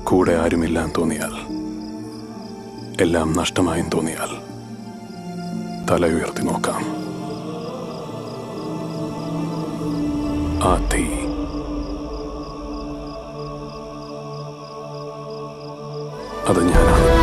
കൂടെ ആരുമില്ലാന്ന് തോന്നിയാൽ, എല്ലാം നഷ്ടമായും തോന്നിയാൽ തല ഉയർത്തി നോക്കാം. ആ തീ അത് ഞാനാണ്.